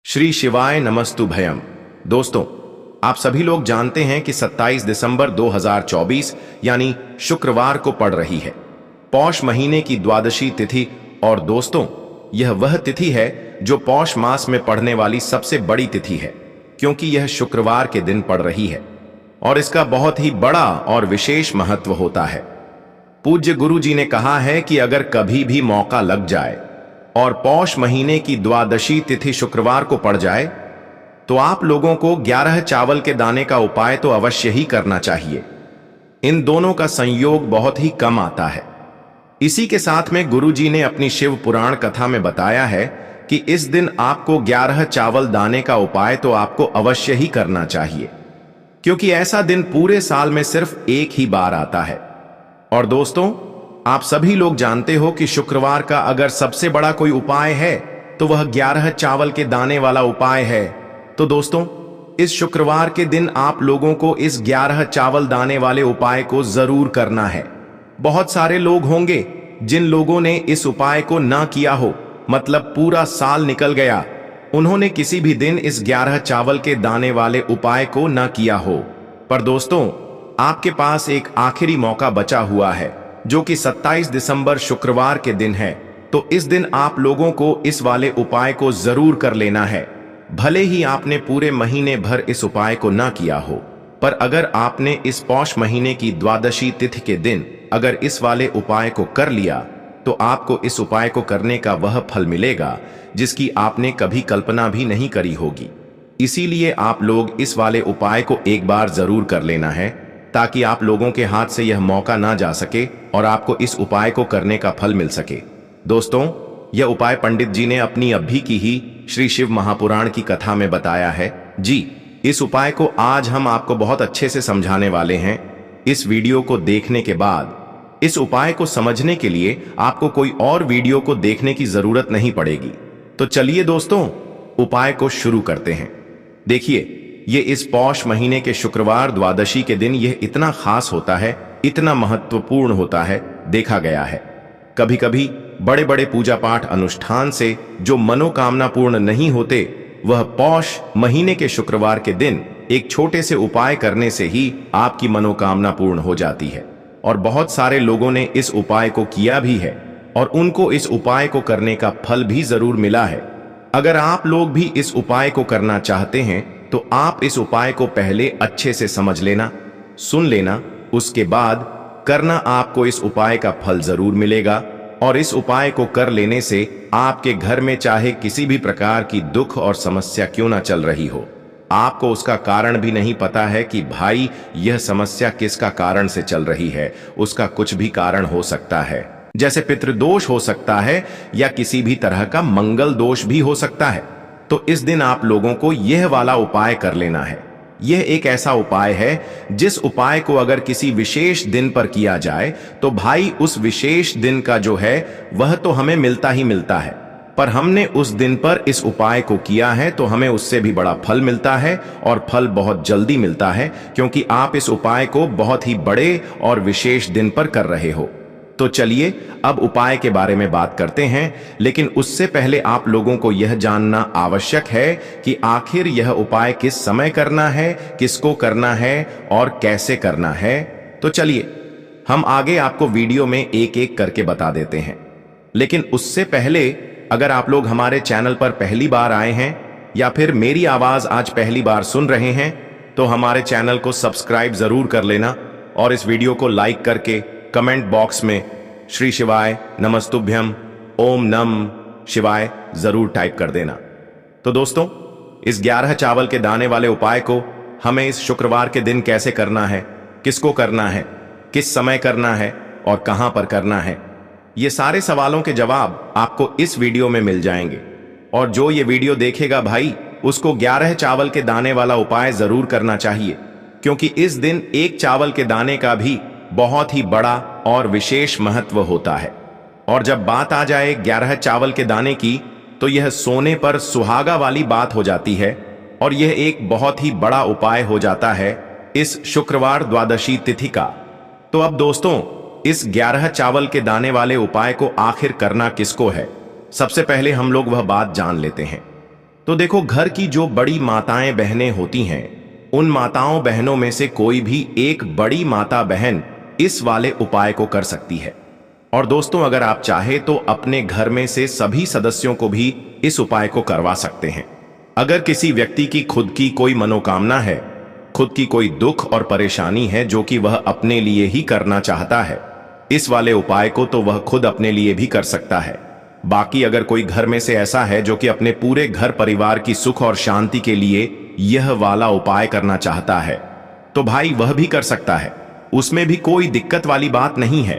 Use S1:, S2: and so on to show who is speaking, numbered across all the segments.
S1: श्री शिवाय नमस्तुभयम। दोस्तों, आप सभी लोग जानते हैं कि 27 दिसंबर 2024 यानी शुक्रवार को पड़ रही है पौष महीने की द्वादशी तिथि। और दोस्तों, यह वह तिथि है जो पौष मास में पड़ने वाली सबसे बड़ी तिथि है, क्योंकि यह शुक्रवार के दिन पड़ रही है और इसका बहुत ही बड़ा और विशेष महत्व होता है। पूज्य गुरु जी ने कहा है कि अगर कभी भी मौका लग जाए और पौष महीने की द्वादशी तिथि शुक्रवार को पड़ जाए तो आप लोगों को 11 चावल के दाने का उपाय तो अवश्य ही करना चाहिए। इन दोनों का संयोग बहुत ही कम आता है। इसी के साथ में गुरु जी ने अपनी शिव पुराण कथा में बताया है कि इस दिन आपको 11 चावल दाने का उपाय तो आपको अवश्य ही करना चाहिए, क्योंकि ऐसा दिन पूरे साल में सिर्फ एक ही बार आता है। और दोस्तों, आप सभी लोग जानते हो कि शुक्रवार का अगर सबसे बड़ा कोई उपाय है तो वह 11 चावल के दाने वाला उपाय है। तो दोस्तों, इस शुक्रवार के दिन आप लोगों को इस 11 चावल दाने वाले उपाय को जरूर करना है। बहुत सारे लोग होंगे जिन लोगों ने इस उपाय को ना किया हो, मतलब पूरा साल निकल गया, उन्होंने किसी भी दिन इस 11 चावल के दाने वाले उपाय को ना किया हो। पर दोस्तों, आपके पास एक आखिरी मौका बचा हुआ है, जो कि 27 दिसंबर शुक्रवार के दिन है। तो इस दिन आप लोगों को इस वाले उपाय को जरूर कर लेना है। भले ही आपने पूरे महीने भर इस उपाय को ना किया हो, पर अगर आपने इस पौष महीने की द्वादशी तिथि के दिन अगर इस वाले उपाय को कर लिया तो आपको इस उपाय को करने का वह फल मिलेगा जिसकी आपने कभी कल्पना भी नहीं करी होगी। इसीलिए आप लोग इस वाले उपाय को एक बार जरूर कर लेना है, ताकि आप लोगों के हाथ से यह मौका ना जा सके और आपको इस उपाय को करने का फल मिल सके। दोस्तों, यह उपाय पंडित जी ने अपनी अभी की ही श्री शिव महापुराण की कथा में बताया है। जी, इस उपाय को आज हम आपको बहुत अच्छे से समझाने वाले हैं। इस वीडियो को देखने के बाद इस उपाय को समझने के लिए आपको कोई और वीडियो को देखने की जरूरत नहीं पड़ेगी। तो चलिए दोस्तों, उपाय को शुरू करते हैं। देखिए, ये इस पौष महीने के शुक्रवार द्वादशी के दिन यह इतना खास होता है, इतना महत्वपूर्ण होता है। देखा गया है कभी कभी बड़े बड़े पूजा पाठ अनुष्ठान से जो मनोकामना पूर्ण नहीं होते, वह पौष महीने के शुक्रवार के दिन एक छोटे से उपाय करने से ही आपकी मनोकामना पूर्ण हो जाती है। और बहुत सारे लोगों ने इस उपाय को किया भी है और उनको इस उपाय को करने का फल भी जरूर मिला है। अगर आप लोग भी इस उपाय को करना चाहते हैं तो आप इस उपाय को पहले अच्छे से समझ लेना, सुन लेना, उसके बाद करना। आपको इस उपाय का फल जरूर मिलेगा और इस उपाय को कर लेने से आपके घर में चाहे किसी भी प्रकार की दुख और समस्या क्यों ना चल रही हो, आपको उसका कारण भी नहीं पता है कि भाई यह समस्या किसका कारण से चल रही है। उसका कुछ भी कारण हो सकता है, जैसे पितृदोष हो सकता है या किसी भी तरह का मंगल दोष भी हो सकता है। तो इस दिन आप लोगों को यह वाला उपाय कर लेना है। यह एक ऐसा उपाय है जिस उपाय को अगर किसी विशेष दिन पर किया जाए तो भाई उस विशेष दिन का जो है वह तो हमें मिलता ही मिलता है, पर हमने उस दिन पर इस उपाय को किया है तो हमें उससे भी बड़ा फल मिलता है और फल बहुत जल्दी मिलता है, क्योंकि आप इस उपाय को बहुत ही बड़े और विशेष दिन पर कर रहे हो। तो चलिए अब उपाय के बारे में बात करते हैं, लेकिन उससे पहले आप लोगों को यह जानना आवश्यक है कि आखिर यह उपाय किस समय करना है, किसको करना है और कैसे करना है। तो चलिए हम आगे आपको वीडियो में एक एक करके बता देते हैं। लेकिन उससे पहले अगर आप लोग हमारे चैनल पर पहली बार आए हैं या फिर मेरी आवाज आज पहली बार सुन रहे हैं तो हमारे चैनल को सब्सक्राइब जरूर कर लेना और इस वीडियो को लाइक करके कमेंट बॉक्स में श्री शिवाय नमस्तुभ्यम ओम नम शिवाय जरूर टाइप कर देना। तो दोस्तों, इस 11 चावल के दाने वाले उपाय को हमें इस शुक्रवार के दिन कैसे करना है, किसको करना है, किस समय करना है और कहां पर करना है, ये सारे सवालों के जवाब आपको इस वीडियो में मिल जाएंगे। और जो ये वीडियो देखेगा भाई, उसको 11 चावल के दाने वाला उपाय जरूर करना चाहिए, क्योंकि इस दिन एक चावल के दाने का भी बहुत ही बड़ा और विशेष महत्व होता है। और जब बात आ जाए 11 चावल के दाने की, तो यह सोने पर सुहागा वाली बात हो जाती है और यह एक बहुत ही बड़ा उपाय हो जाता है इस शुक्रवार द्वादशी तिथि का। तो अब दोस्तों, इस 11 चावल के दाने वाले उपाय को आखिर करना किसको है, सबसे पहले हम लोग वह बात जान लेते हैं। तो देखो, घर की जो बड़ी माताएं बहनें होती हैं, उन माताओं बहनों में से कोई भी एक बड़ी माता बहन इस वाले उपाय को कर सकती है। और दोस्तों, अगर आप चाहे तो अपने घर में से सभी सदस्यों को भी इस उपाय को करवा सकते हैं। अगर किसी व्यक्ति की खुद की कोई मनोकामना है, खुद की कोई दुख और परेशानी है जो कि वह अपने लिए ही करना चाहता है, इस वाले उपाय को तो वह खुद अपने लिए भी कर सकता है। बाकी अगर कोई घर में से ऐसा है जो कि अपने पूरे घर परिवार की सुख और शांति के लिए यह वाला उपाय करना चाहता है, तो भाई वह भी कर सकता है। उसमें भी कोई दिक्कत वाली बात नहीं है।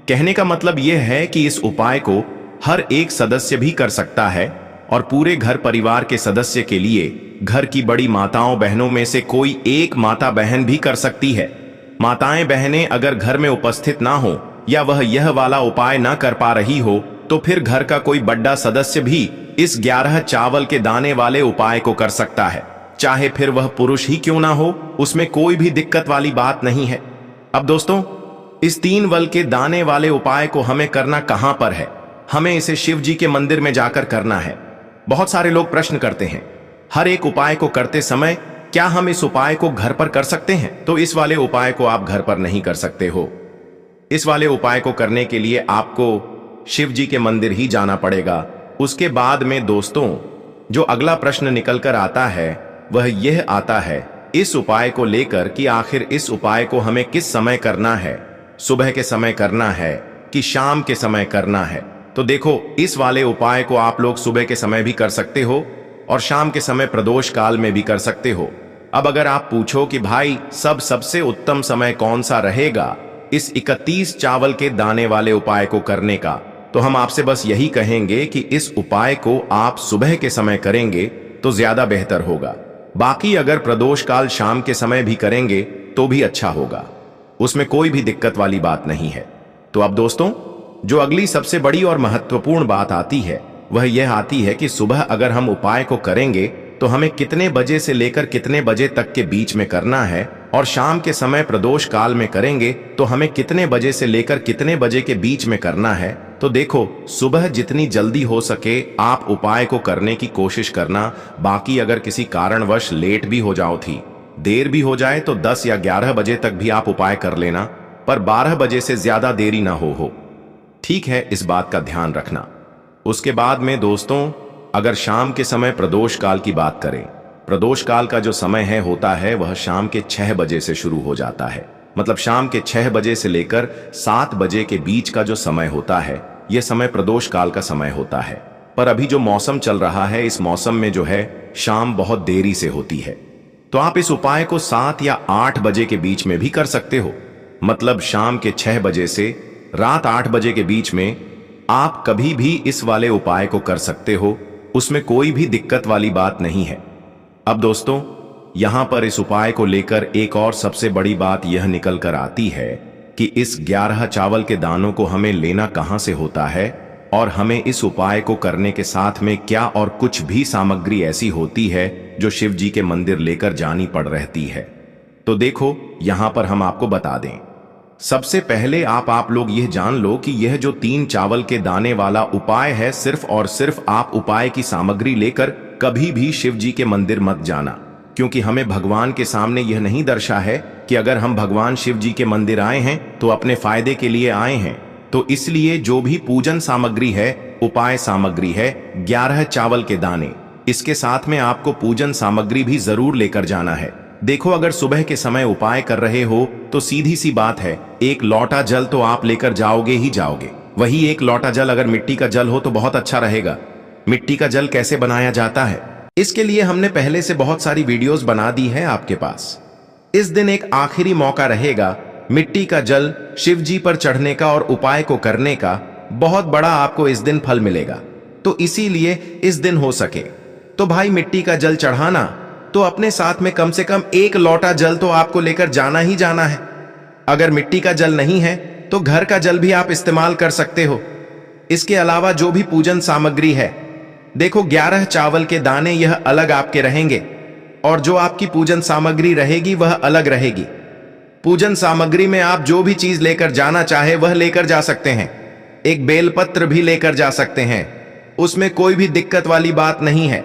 S1: कहने का मतलब यह है कि इस उपाय को हर एक सदस्य भी कर सकता है और पूरे घर परिवार के सदस्य के लिए घर की बड़ी माताओं बहनों में से कोई एक माता बहन भी कर सकती है। माताएं बहनें अगर घर में उपस्थित ना हो या वह यह वाला उपाय ना कर पा रही हो, तो फिर घर का कोई बड़ा सदस्य भी इस 11 चावल के दाने वाले उपाय को कर सकता है, चाहे फिर वह पुरुष ही क्यों ना हो। उसमें कोई भी दिक्कत वाली बात नहीं है। अब दोस्तों, इस 3 वल के दाने वाले उपाय को हमें करना कहां पर है? हमें इसे शिव जी के मंदिर में जाकर करना है। बहुत सारे लोग प्रश्न करते हैं, हर एक उपाय को करते समय क्या हम इस उपाय को घर पर कर सकते हैं? तो इस वाले उपाय को आप घर पर नहीं कर सकते हो। इस वाले उपाय को करने के लिए आपको शिव जी के मंदिर ही जाना पड़ेगा। उसके बाद में दोस्तों, जो अगला प्रश्न निकल कर आता है वह यह आता है इस उपाय को लेकर कि आखिर इस उपाय को हमें किस समय करना है, सुबह के समय करना है कि शाम के समय करना है? तो देखो, इस वाले उपाय को आप लोग सुबह के समय भी कर सकते हो और शाम के समय प्रदोष काल में भी कर सकते हो। अब अगर आप पूछो कि भाई सबसे उत्तम समय कौन सा रहेगा इस 31 चावल के दाने वाले उपाय को करने का, तो हम आपसे बस यही कहेंगे कि इस उपाय को आप सुबह के समय करेंगे तो ज्यादा बेहतर होगा। बाकी अगर प्रदोष काल शाम के समय भी करेंगे तो भी अच्छा होगा, उसमें कोई भी दिक्कत वाली बात नहीं है। तो अब दोस्तों, जो अगली सबसे बड़ी और महत्वपूर्ण बात आती है वह यह आती है कि सुबह अगर हम उपाय को करेंगे तो हमें कितने बजे से लेकर कितने बजे तक के बीच में करना है, और शाम के समय प्रदोष काल में करेंगे तो हमें कितने बजे से लेकर कितने बजे के बीच में करना है। तो देखो, सुबह जितनी जल्दी हो सके आप उपाय को करने की कोशिश करना। बाकी अगर किसी कारणवश लेट भी हो जाओ थी, देर भी हो जाए, तो 10 या 11 बजे तक भी आप उपाय कर लेना, पर 12 बजे से ज्यादा देरी ना हो। ठीक है, इस बात का ध्यान रखना। उसके बाद में दोस्तों, अगर शाम के समय प्रदोष काल की बात करें, प्रदोष काल का जो समय है होता है वह शाम के 6 बजे से शुरू हो जाता है। मतलब शाम के 6 बजे से लेकर 7 बजे के बीच का जो समय होता है यह समय प्रदोष काल का समय होता है। पर अभी जो मौसम चल रहा है, इस मौसम में जो है शाम बहुत देरी से होती है, तो आप इस उपाय को 7 या 8 बजे के बीच में भी कर सकते हो। मतलब शाम के 6 बजे से रात 8 बजे के बीच में आप कभी भी इस वाले उपाय को कर सकते हो, उसमें कोई भी दिक्कत वाली बात नहीं है। अब दोस्तों, यहां पर इस उपाय को लेकर एक और सबसे बड़ी बात यह निकल कर आती है कि इस 11 चावल के दानों को हमें लेना कहां से होता है, और हमें इस उपाय को करने के साथ में क्या और कुछ भी सामग्री ऐसी होती है जो शिव जी के मंदिर लेकर जानी पड़ रहती है। तो देखो, यहां पर हम आपको बता दें। सबसे पहले आप लोग यह जान लो कि यह जो 3 चावल के दाने वाला उपाय है, सिर्फ और सिर्फ आप उपाय की सामग्री लेकर कभी भी शिव जी के मंदिर मत जाना, क्योंकि हमें भगवान के सामने यह नहीं दर्शा है कि अगर हम भगवान शिव जी के मंदिर आए हैं तो अपने फायदे के लिए आए हैं। तो इसलिए जो भी पूजन सामग्री है, उपाय सामग्री है 11 चावल के दाने, इसके साथ में आपको पूजन सामग्री भी जरूर लेकर जाना है। देखो, अगर सुबह के समय उपाय कर रहे हो तो सीधी सी बात है, एक लोटा जल तो आप लेकर जाओगे ही जाओगे। वही एक लोटा जल अगर मिट्टी का जल हो तो बहुत अच्छा रहेगा। मिट्टी का जल कैसे बनाया जाता है, इसके लिए हमने पहले से बहुत सारी वीडियोस बना दी है आपके पास। इस दिन एक आखिरी मौका रहेगा मिट्टी का जल शिव जी पर चढ़ने का और उपाय को करने का। बहुत बड़ा आपको इस दिन फल मिलेगा, तो इसीलिए इस दिन हो सके तो भाई मिट्टी का जल चढ़ाना, तो अपने साथ में कम से कम एक लोटा जल तो आपको लेकर जाना ही जाना है। अगर मिट्टी का जल नहीं है तो घर का जल भी आप इस्तेमाल कर सकते हो। इसके अलावा जो भी पूजन सामग्री है, देखो 11 चावल के दाने यह अलग आपके रहेंगे, और जो आपकी पूजन सामग्री रहेगी वह अलग रहेगी। पूजन सामग्री में आप जो भी चीज लेकर जाना चाहे वह लेकर जा सकते हैं। एक बेलपत्र भी लेकर जा सकते हैं, उसमें कोई भी दिक्कत वाली बात नहीं है।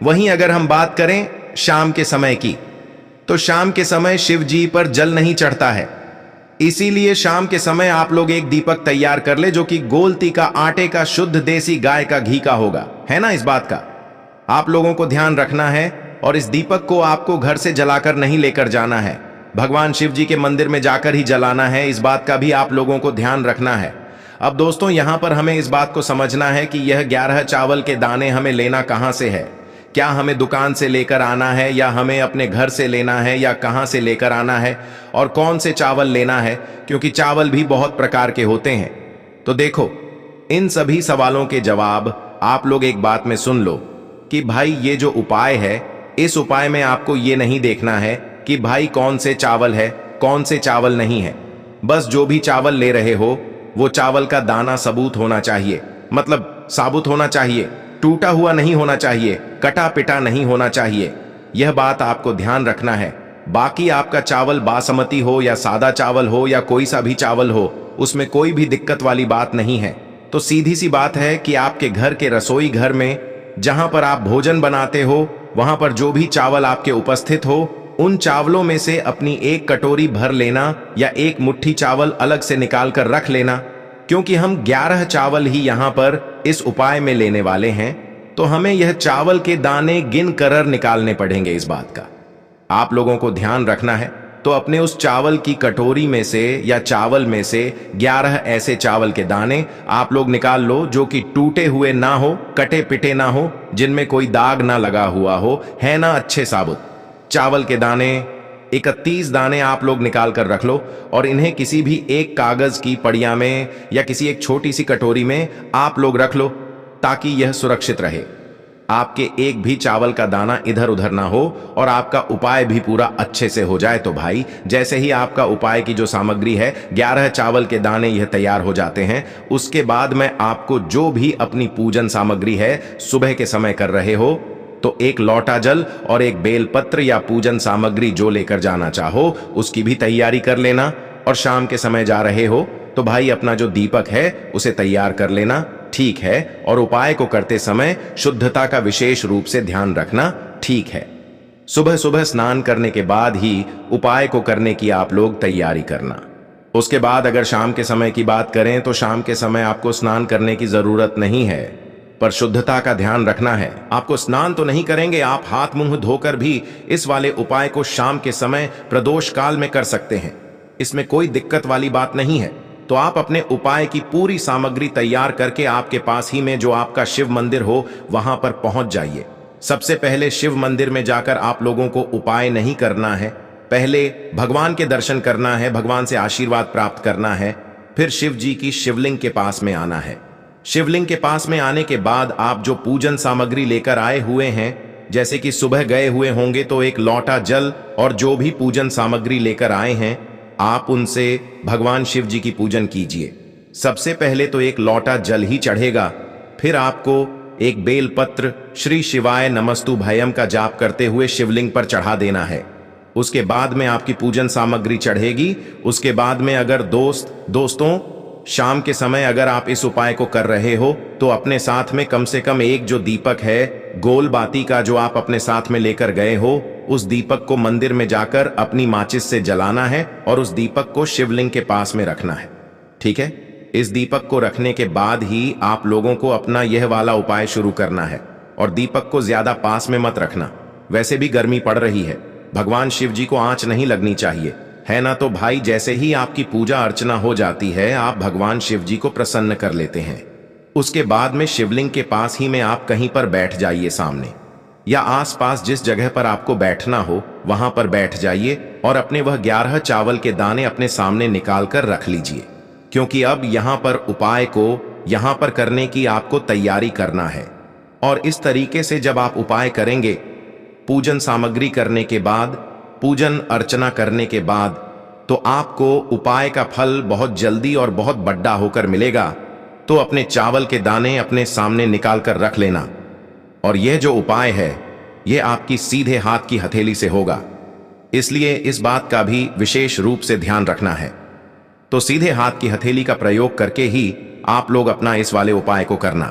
S1: वहीं अगर हम बात करें शाम के समय की, तो शाम के समय शिव जी पर जल नहीं चढ़ता है। इसीलिए शाम के समय आप लोग एक दीपक तैयार कर ले जो कि गोलती का आटे का शुद्ध देसी गाय का घी का होगा, है ना। इस बात का आप लोगों को ध्यान रखना है और इस दीपक को आपको घर से जलाकर नहीं लेकर जाना है, भगवान शिव जी के मंदिर में जाकर ही जलाना है। इस बात का भी आप लोगों को ध्यान रखना है। अब दोस्तों यहां पर हमें इस बात को समझना है कि यह 11 चावल के दाने हमें लेना कहां से है। क्या हमें दुकान से लेकर आना है या हमें अपने घर से लेना है या कहां से लेकर आना है और कौन से चावल लेना है, क्योंकि चावल भी बहुत प्रकार के होते हैं। तो देखो, इन सभी सवालों के जवाब आप लोग एक बात में सुन लो कि भाई ये जो उपाय है, इस उपाय में आपको ये नहीं देखना है कि भाई कौन से चावल है कौन से चावल नहीं है। बस जो भी चावल ले रहे हो वो चावल का दाना सबूत होना चाहिए, मतलब साबुत होना चाहिए, टूटा हुआ नहीं होना चाहिए, कटा पिटा नहीं होना चाहिए। यह बात आपको ध्यान रखना है। बाकी आपका चावल बासमती हो या सादा चावल हो या कोई सा भी चावल हो, उसमें कोई भी दिक्कत वाली बात नहीं है। तो सीधी सी बात है कि आपके घर के रसोई घर में जहां पर आप भोजन बनाते हो, वहां पर जो भी चावल आपके उपस्थित हो, उन चावलों में से अपनी एक कटोरी भर लेना या एक मुट्ठी चावल अलग से निकाल कर रख लेना। क्योंकि हम 11 चावल ही यहां पर इस उपाय में लेने वाले हैं, तो हमें यह चावल के दाने गिन कर निकालने पड़ेंगे। इस बात का आप लोगों को ध्यान रखना है। तो अपने उस चावल की कटोरी में से या चावल में से 11 ऐसे चावल के दाने आप लोग निकाल लो जो कि टूटे हुए ना हो, कटे पिटे ना हो, जिनमें कोई दाग ना लगा हुआ हो, है ना, अच्छे साबुत चावल के दाने 31 दाने आप लोग निकाल कर रख लो और इन्हें किसी भी एक कागज की पड़िया में या किसी एक छोटी सी कटोरी में आप लोग रख लो ताकि यह सुरक्षित रहे। आपके एक भी चावल का दाना इधर उधर ना हो और आपका उपाय भी पूरा अच्छे से हो जाए। तो भाई जैसे ही आपका उपाय की जो सामग्री है 11 चावल के दाने यह तैयार हो जाते हैं, उसके बाद मैं आपको जो भी अपनी पूजन सामग्री है सुबह के समय कर रहे हो, तो एक लोटा जल और एक बेलपत्र या पूजन सामग्री जो लेकर जाना चाहो उसकी भी तैयारी कर लेना। और शाम के समय जा रहे हो तो भाई अपना जो दीपक है उसे तैयार कर लेना, ठीक है। और उपाय को करते समय शुद्धता का विशेष रूप से ध्यान रखना, ठीक है। सुबह सुबह स्नान करने के बाद ही उपाय को करने की आप लोग तैयारी करना। उसके बाद अगर शाम के समय की बात करें तो शाम के समय आपको स्नान करने की जरूरत नहीं है, पर शुद्धता का ध्यान रखना है। आपको स्नान तो नहीं करेंगे, आप हाथ मुंह धोकर भी इस वाले उपाय को शाम के समय प्रदोष काल में कर सकते हैं। इसमें कोई दिक्कत वाली बात नहीं है। तो आप अपने उपाय की पूरी सामग्री तैयार करके आपके पास ही में जो आपका शिव मंदिर हो वहां पर पहुंच जाइए। सबसे पहले शिव मंदिर में जाकर आप लोगों को उपाय नहीं करना है, पहले भगवान के दर्शन करना है, भगवान से आशीर्वाद प्राप्त करना है। फिर शिव जी की शिवलिंग के पास में आना है। शिवलिंग के पास में आने के बाद आप जो पूजन सामग्री लेकर आए हुए हैं, जैसे कि सुबह गए हुए होंगे तो एक लोटा जल और जो भी पूजन सामग्री लेकर आए हैं आप उनसे भगवान शिव जी की पूजन कीजिए। सबसे पहले तो एक लोटा जल ही चढ़ेगा, फिर आपको एक बेलपत्र श्री शिवाय नमस्तु भयम का जाप करते हुए शिवलिंग पर चढ़ा देना है। उसके बाद में आपकी पूजन सामग्री चढ़ेगी। उसके बाद में अगर दोस्तों शाम के समय अगर आप इस उपाय को कर रहे हो तो अपने साथ में कम से कम एक जो दीपक है गोल बाती का जो आप अपने साथ में लेकर गए हो, उस दीपक को मंदिर में जाकर अपनी माचिस से जलाना है और उस दीपक को शिवलिंग के पास में रखना है, ठीक है। इस दीपक को रखने के बाद ही आप लोगों को अपना यह वाला उपाय शुरू करना है। और दीपक को ज्यादा पास में मत रखना, वैसे भी गर्मी पड़ रही है, भगवान शिव जी को आंच नहीं लगनी चाहिए, है ना। तो भाई जैसे ही आपकी पूजा अर्चना हो जाती है आप भगवान शिव जी को प्रसन्न कर लेते हैं। उसके बाद में शिवलिंग के पास ही में आप कहीं पर बैठ जाइए, सामने या आसपास जिस जगह पर आपको बैठना हो वहां पर बैठ जाइए और अपने वह 11 चावल के दाने अपने सामने निकाल कर रख लीजिए। क्योंकि अब यहां पर उपाय को यहां पर करने की आपको तैयारी करना है। और इस तरीके से जब आप उपाय करेंगे, पूजन सामग्री करने के बाद, पूजन अर्चना करने के बाद, तो आपको उपाय का फल बहुत जल्दी और बहुत बड़ा होकर मिलेगा। तो अपने चावल के दाने अपने सामने निकाल कर रख लेना। और यह जो उपाय है यह आपकी सीधे हाथ की हथेली से होगा, इसलिए इस बात का भी विशेष रूप से ध्यान रखना है। तो सीधे हाथ की हथेली का प्रयोग करके ही आप लोग अपना इस वाले उपाय को करना।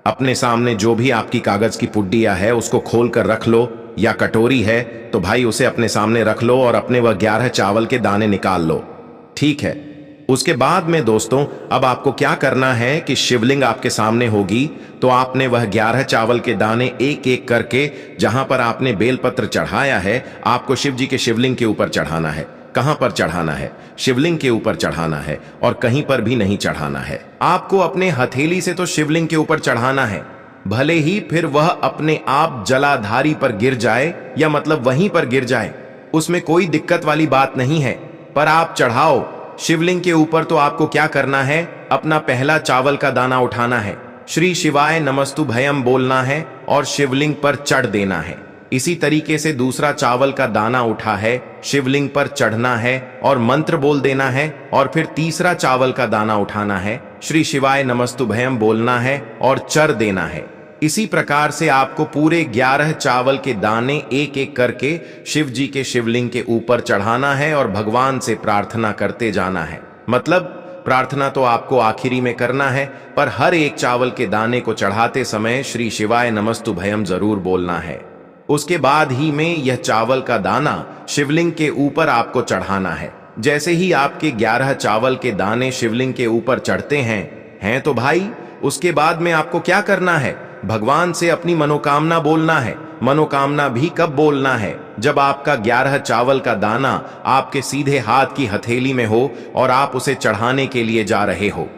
S1: अपने सामने जो भी आपकी कागज की पुड्डिया है उसको खोल कर रख लो, या कटोरी है तो भाई उसे अपने सामने रख लो और अपने वह 11 चावल के दाने निकाल लो। ठीक है। उसके बाद में दोस्तों अब आपको क्या करना है कि शिवलिंग आपके सामने होगी, तो आपने वह 11 चावल के दाने एक एक करके जहां पर आपने बेलपत्र चढ़ाया है आपको शिव जी के शिवलिंग के ऊपर चढ़ाना है। कहां पर चढ़ाना है? शिवलिंग के ऊपर चढ़ाना है और कहीं पर भी नहीं चढ़ाना है। आपको अपने हथेली से तो शिवलिंग के ऊपर चढ़ाना है, भले ही फिर वह अपने आप जलाधारी पर गिर जाए या मतलब वहीं पर गिर जाए, उसमें कोई दिक्कत वाली बात नहीं है, पर आप चढ़ाओ शिवलिंग के ऊपर। तो आपको क्या करना है, अपना पहला चावल का दाना उठाना है, श्री शिवाय नमस्तु भयम बोलना है और शिवलिंग पर चढ़ देना है। इसी तरीके से दूसरा चावल का दाना उठा है, शिवलिंग पर चढ़ना है और मंत्र बोल देना है, और फिर तीसरा चावल का दाना उठाना है, श्री शिवाय नमस्तु भयम बोलना है और चढ़ देना है। इसी प्रकार से आपको पूरे 11 चावल के दाने एक एक करके शिव जी के शिवलिंग के ऊपर चढ़ाना है और भगवान से प्रार्थना करते जाना है। मतलब प्रार्थना तो आपको आखिरी में करना है, पर हर एक चावल के दाने को चढ़ाते समय श्री शिवाय नमस्तु भयम जरूर बोलना है। उसके बाद ही में यह चावल का दाना शिवलिंग के ऊपर आपको चढ़ाना है। जैसे ही आपके 11 चावल के दाने शिवलिंग के ऊपर चढ़ते हैं तो भाई उसके बाद में आपको क्या करना है, भगवान से अपनी मनोकामना बोलना है। मनोकामना भी कब बोलना है, जब आपका 11 चावल का दाना आपके सीधे हाथ की हथेली में हो और आप उसे चढ़ाने के लिए जा रहे हो।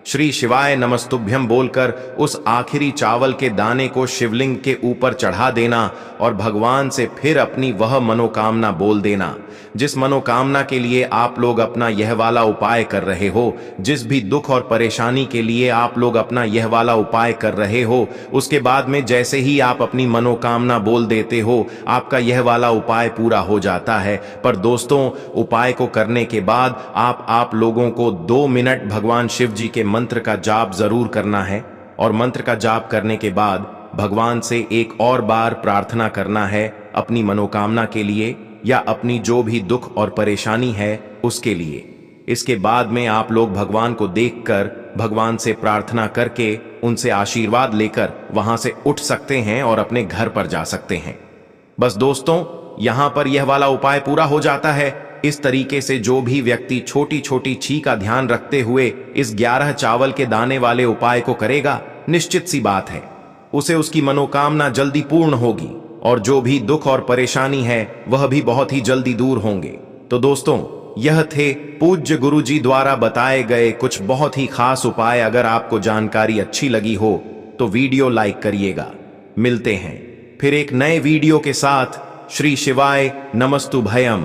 S1: श्री शिवाय नमस्तुभ्यम बोलकर उस आखिरी चावल के दाने को शिवलिंग के ऊपर चढ़ा देना और भगवान से फिर अपनी वह मनोकामना बोल देना, जिस मनोकामना के लिए आप लोग अपना यह वाला उपाय कर रहे हो, जिस भी दुख और परेशानी के लिए आप लोग अपना यह वाला उपाय कर रहे हो। उसके बाद में जैसे ही आप अपनी मनोकामना बोल देते हो, आपका यह वाला उपाय पूरा हो जाता है। पर दोस्तों, उपाय को करने के बाद आप लोगों को 2 मिनट भगवान शिव जी के मंत्र का जाप जरूर करना है, और मंत्र का जाप करने के बाद भगवान से एक और बार प्रार्थना करना है अपनी मनोकामना के लिए या अपनी जो भी दुख और परेशानी है उसके लिए। इसके बाद में आप लोग भगवान को देखकर भगवान से प्रार्थना करके उनसे आशीर्वाद लेकर वहां से उठ सकते हैं और अपने घर पर जा सकते हैं। बस दोस्तों, यहां पर यह वाला उपाय पूरा हो जाता है। इस तरीके से जो भी व्यक्ति छोटी छोटी छी का ध्यान रखते हुए इस 11 चावल के दाने वाले उपाय को करेगा, निश्चित सी बात है उसे उसकी मनोकामना जल्दी पूर्ण होगी और जो भी दुख और परेशानी है वह भी बहुत ही जल्दी दूर होंगे। तो दोस्तों, यह थे पूज्य गुरुजी द्वारा बताए गए कुछ बहुत ही खास उपाय। अगर आपको जानकारी अच्छी लगी हो तो वीडियो लाइक करिएगा। मिलते हैं फिर एक नए वीडियो के साथ। श्री शिवाय नमस्तु भयम।